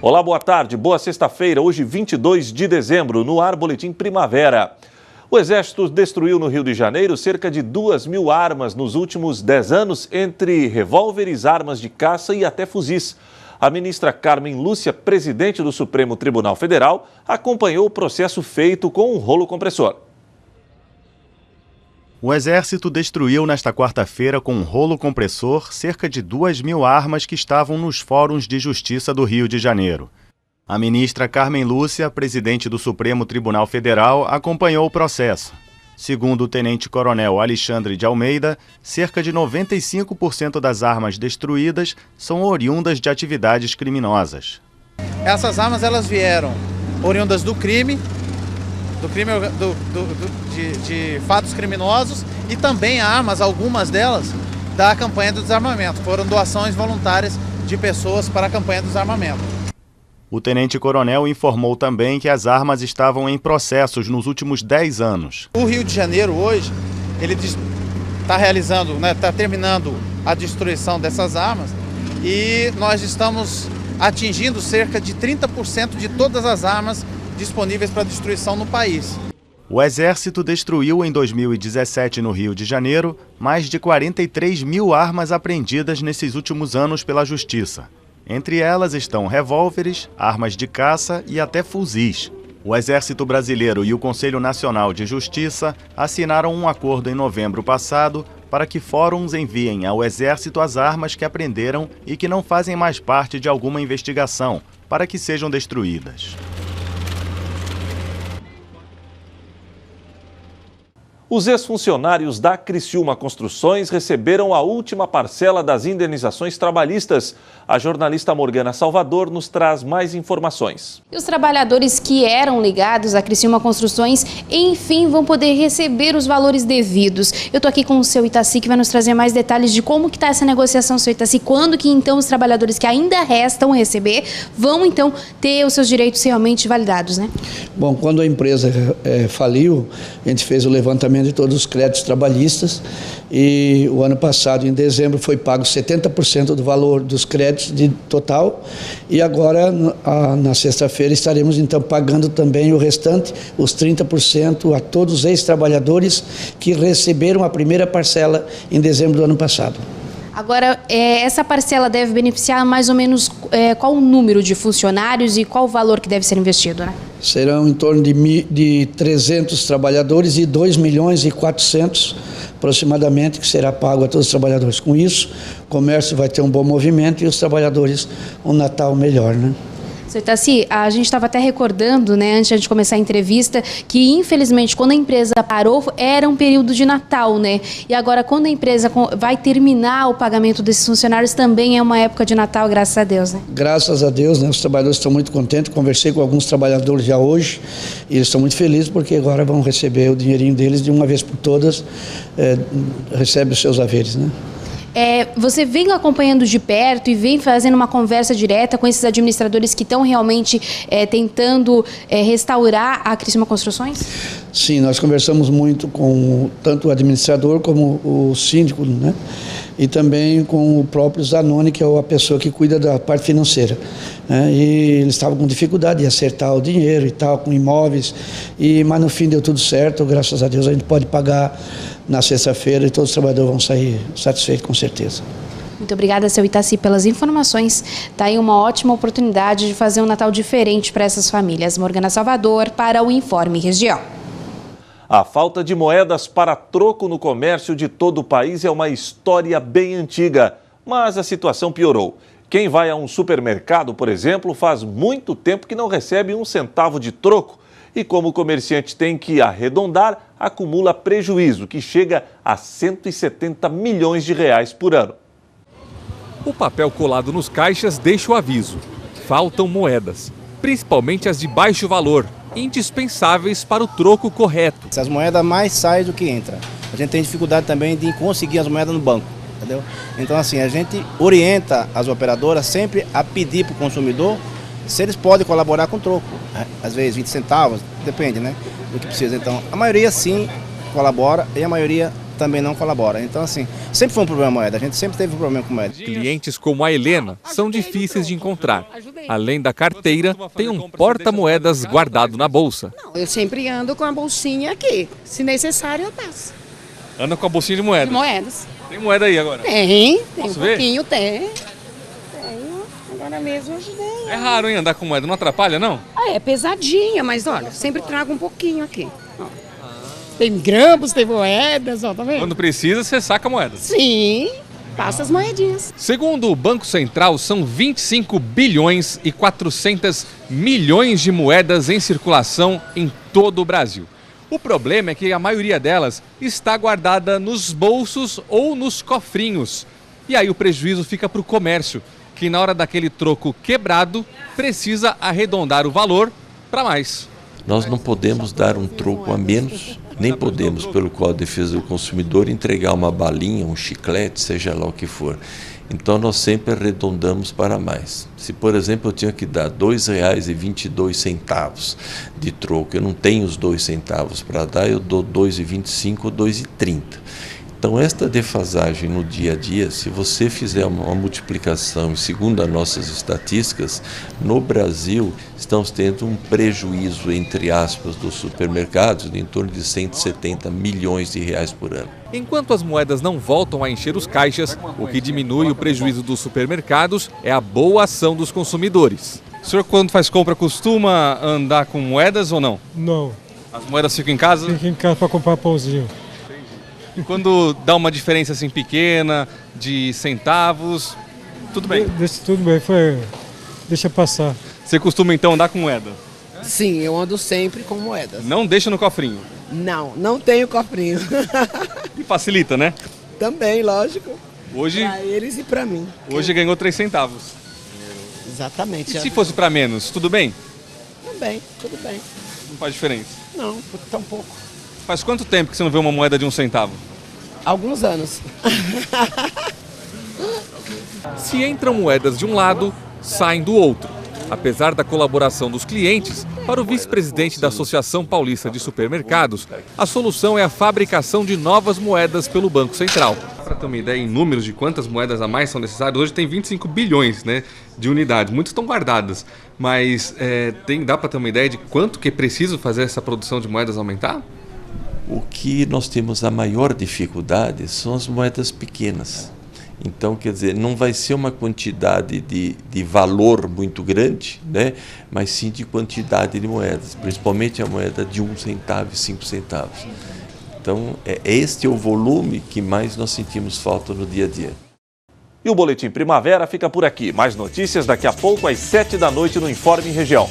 Olá, boa tarde, boa sexta-feira, hoje 22 de dezembro, no ar Boletim Primavera. O Exército destruiu no Rio de Janeiro cerca de 2.000 armas nos últimos 10 anos, entre revólveres, armas de caça e até fuzis. A ministra Carmen Lúcia, presidente do Supremo Tribunal Federal, acompanhou o processo feito com um rolo compressor. O Exército destruiu nesta quarta-feira com um rolo compressor cerca de 2.000 armas que estavam nos fóruns de justiça do Rio de Janeiro. A ministra Carmen Lúcia, presidente do Supremo Tribunal Federal, acompanhou o processo. Segundo o tenente-coronel Alexandre de Almeida, cerca de 95% das armas destruídas são oriundas de atividades criminosas. Essas armas elas vieram oriundas do crime, de fatos criminosos e também armas, algumas delas, da campanha do desarmamento. Foram doações voluntárias de pessoas para a campanha do desarmamento. O tenente-coronel informou também que as armas estavam em processos nos últimos 10 anos. O Rio de Janeiro hoje, ele está terminando a destruição dessas armas e nós estamos atingindo cerca de 30% de todas as armas disponíveis para destruição no país. O Exército destruiu em 2017 no Rio de Janeiro mais de 43.000 armas apreendidas nesses últimos anos pela Justiça. Entre elas estão revólveres, armas de caça e até fuzis. O Exército Brasileiro e o Conselho Nacional de Justiça assinaram um acordo em novembro passado para que fóruns enviem ao Exército as armas que apreenderam e que não fazem mais parte de alguma investigação, para que sejam destruídas. Os ex-funcionários da Criciúma Construções receberam a última parcela das indenizações trabalhistas. A jornalista Morgana Salvador nos traz mais informações. E os trabalhadores que eram ligados à Criciúma Construções, enfim, vão poder receber os valores devidos. Eu estou aqui com o seu Itaci, que vai nos trazer mais detalhes de como que está essa negociação, seu Itaci. Quando que, então, os trabalhadores que ainda restam receber vão, então, ter os seus direitos realmente validados, né? Bom, quando a empresa faliu, a gente fez o levantamento de todos os créditos trabalhistas e o ano passado, em dezembro, foi pago 70% do valor dos créditos de total e agora, na sexta-feira, estaremos então pagando também o restante, os 30% a todos os ex-trabalhadores que receberam a primeira parcela em dezembro do ano passado. Agora, essa parcela deve beneficiar mais ou menos qual o número de funcionários e qual o valor que deve ser investido, né? Serão em torno de 300 trabalhadores e 2.400.000 aproximadamente que será pago a todos os trabalhadores. Com isso, o comércio vai ter um bom movimento e os trabalhadores um Natal melhor, né? Seu Itaci, a gente estava até recordando, né, antes de começar a entrevista, que infelizmente quando a empresa parou era um período de Natal, né? E agora quando a empresa vai terminar o pagamento desses funcionários também é uma época de Natal, graças a Deus, né? Graças a Deus, né? Os trabalhadores estão muito contentes. Conversei com alguns trabalhadores já hoje e eles estão muito felizes porque agora vão receber o dinheirinho deles de uma vez por todas, recebe os seus haveres, né? Você vem acompanhando de perto e vem fazendo uma conversa direta com esses administradores que estão realmente tentando restaurar a Criciúma Construções? Sim, nós conversamos muito com tanto o administrador como o síndico, né? E também com o próprio Zanoni, que é a pessoa que cuida da parte financeira, né? E eles estavam com dificuldade de acertar o dinheiro e tal, com imóveis, mas no fim deu tudo certo, graças a Deus a gente pode pagar na sexta-feira e todos os trabalhadores vão sair satisfeitos, com certeza. Muito obrigada, seu Itaci, pelas informações. Está aí uma ótima oportunidade de fazer um Natal diferente para essas famílias. Morgana Salvador para o Informe Região. A falta de moedas para troco no comércio de todo o país é uma história bem antiga, mas a situação piorou. Quem vai a um supermercado, por exemplo, faz muito tempo que não recebe um centavo de troco. E como o comerciante tem que arredondar, acumula prejuízo, que chega a 170 milhões de reais por ano. O papel colado nos caixas deixa o aviso. Faltam moedas, principalmente as de baixo valor, indispensáveis para o troco correto. As moedas mais saem do que entra. A gente tem dificuldade também de conseguir as moedas no banco, entendeu? Então assim, a gente orienta as operadoras sempre a pedir para o consumidor se eles podem colaborar com o troco. Às vezes 20 centavos, depende, né, do que precisa. Então, a maioria sim colabora e a maioria também não colabora. Então, assim, sempre foi um problema a moeda, a gente sempre teve um problema com moeda. Clientes como a Helena são difíceis de encontrar. Além da carteira, tem um porta-moedas guardado na bolsa. Não, eu sempre ando com a bolsinha aqui. Se necessário, eu passo. Anda com a bolsinha de moedas? De moedas. Tem moeda aí agora? Tem Posso um ver? pouquinho, tem. Tenho. Agora mesmo eu ajudei. É raro, hein, andar com moeda, não atrapalha, não? Ah, é pesadinha, mas olha, sempre trago um pouquinho aqui. Ó. Tem grampos, tem moedas, ó, tá vendo? Quando precisa, você saca a moeda. Sim, passa as moedinhas. Segundo o Banco Central, são 25 bilhões e 400 milhões de moedas em circulação em todo o Brasil. O problema é que a maioria delas está guardada nos bolsos ou nos cofrinhos. E aí o prejuízo fica para o comércio, que na hora daquele troco quebrado, precisa arredondar o valor para mais. Nós não podemos dar um troco a menos, nem podemos, pelo Código de Defesa do Consumidor, entregar uma balinha, um chiclete, seja lá o que for. Então nós sempre arredondamos para mais. Se, por exemplo, eu tinha que dar R$ 2,22 de troco, eu não tenho os 2 centavos para dar, eu dou R$ 2,25 ou R$ 2,30. Então, esta defasagem no dia a dia, se você fizer uma multiplicação, segundo as nossas estatísticas, no Brasil estamos tendo um prejuízo, entre aspas, dos supermercados de em torno de 170 milhões de reais por ano. Enquanto as moedas não voltam a encher os caixas, o que diminui o prejuízo dos supermercados é a boa ação dos consumidores. O senhor, quando faz compra, costuma andar com moedas ou não? Não. As moedas ficam em casa? Fica em casa para comprar pãozinho. E quando dá uma diferença assim pequena, de centavos, tudo bem? Tudo bem, deixa passar. Você costuma então andar com moeda? Sim, eu ando sempre com moedas. Não deixa no cofrinho? Não tenho cofrinho. E facilita, né? Também, lógico. Hoje, para eles e para mim. Hoje ganhou 3 centavos. Exatamente. E se fosse para menos, tudo bem? Também, tudo bem. Não faz diferença? Não, tão pouco. Faz quanto tempo que você não vê uma moeda de 1 centavo? Alguns anos. Se entram moedas de um lado, saem do outro. Apesar da colaboração dos clientes, para o vice-presidente da Associação Paulista de Supermercados, a solução é a fabricação de novas moedas pelo Banco Central. Para ter uma ideia em números de quantas moedas a mais são necessárias, hoje tem 25 bilhões, né, de unidades. Muitas estão guardadas, mas dá para ter uma ideia de quanto que é preciso fazer essa produção de moedas aumentar? O que nós temos a maior dificuldade são as moedas pequenas. Então, quer dizer, não vai ser uma quantidade de valor muito grande, né? Mas sim de quantidade de moedas, principalmente a moeda de 1 centavo e 5 centavos. Então, este é o volume que mais nós sentimos falta no dia a dia. E o Boletim Primavera fica por aqui. Mais notícias daqui a pouco às 7 da noite no Informe Região.